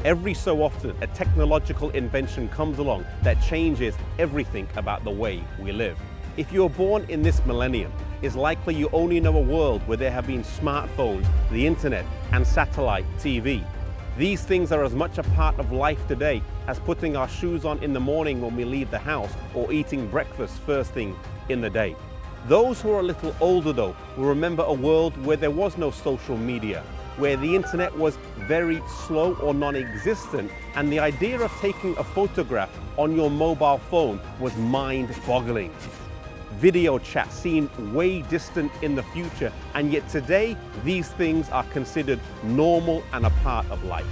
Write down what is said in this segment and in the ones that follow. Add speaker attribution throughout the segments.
Speaker 1: Every so often, a technological invention comes along that changes everything about the way we live. If you were born in this millennium, it's likely you only know a world where there have been smartphones, the internet, and satellite TV. These things are as much a part of life today as putting our shoes on in the morning when we leave the house or eating breakfast first thing in the day. Those who are a little older though will remember a world where there was no social media, where the internet was very slow or non-existent, and the idea of taking a photograph on your mobile phone was mind-boggling. Video chat seemed way distant in the future, and yet today these things are considered normal and a part of life.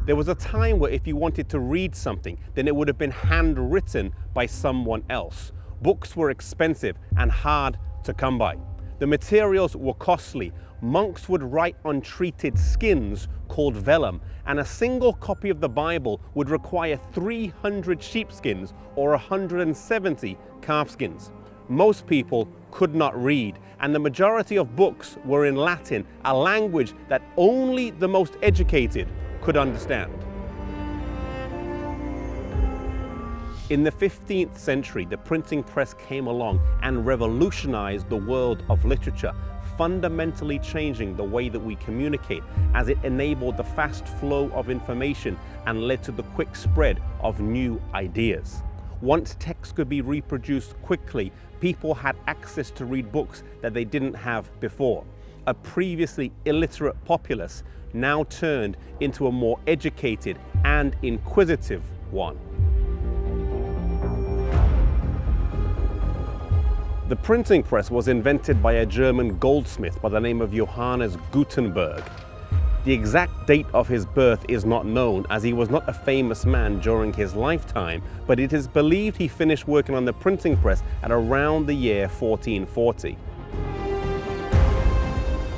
Speaker 1: There was a time where if you wanted to read something, then it would have been handwritten by someone else. Books were expensive and hard to come by. The materials were costly. Monks would write on treated skins called vellum, and a single copy of the Bible would require 300 sheepskins or 170 calfskins. Most people could not read, and the majority of books were in Latin, a language that only the most educated could understand. In the 15th century, the printing press came along and revolutionized the world of literature, fundamentally changing the way that we communicate, as it enabled the fast flow of information and led to the quick spread of new ideas. Once text could be reproduced quickly, people had access to read books that they didn't have before. A previously illiterate populace now turned into a more educated and inquisitive one. The printing press was invented by a German goldsmith by the name of Johannes Gutenberg. The exact date of his birth is not known, as he was not a famous man during his lifetime, but it is believed he finished working on the printing press at around the year 1440.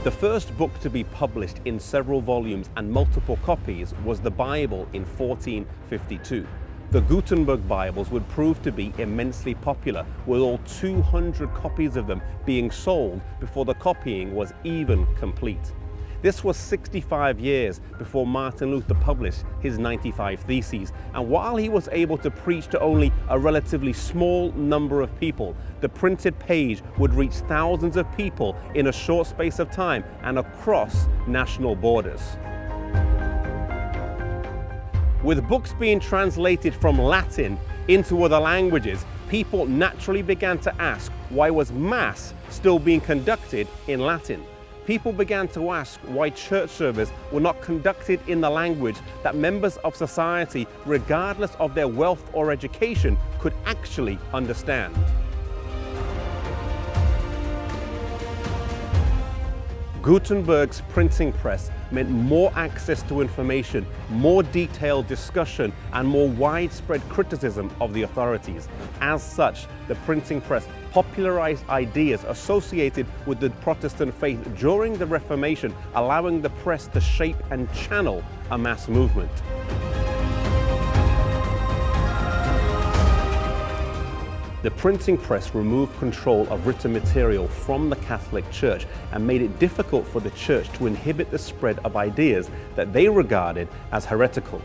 Speaker 1: The first book to be published in several volumes and multiple copies was the Bible in 1452. The Gutenberg Bibles would prove to be immensely popular, with all 200 copies of them being sold before the copying was even complete. This was 65 years before Martin Luther published his 95 Theses, and while he was able to preach to only a relatively small number of people, the printed page would reach thousands of people in a short space of time and across national borders. With books being translated from Latin into other languages, people naturally began to ask, why was Mass still being conducted in Latin? People began to ask why church services were not conducted in the language that members of society, regardless of their wealth or education, could actually understand. Gutenberg's printing press meant more access to information, more detailed discussion, and more widespread criticism of the authorities. As such, the printing press popularized ideas associated with the Protestant faith during the Reformation, allowing the press to shape and channel a mass movement. The printing press removed control of written material from the Catholic Church and made it difficult for the Church to inhibit the spread of ideas that they regarded as heretical.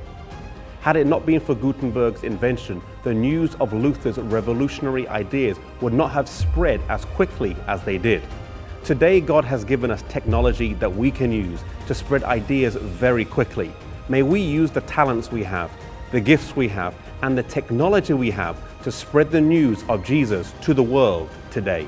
Speaker 1: Had it not been for Gutenberg's invention, the news of Luther's revolutionary ideas would not have spread as quickly as they did. Today, God has given us technology that we can use to spread ideas very quickly. May we use the talents we have, the gifts we have, and the technology we have to spread the news of Jesus to the world today.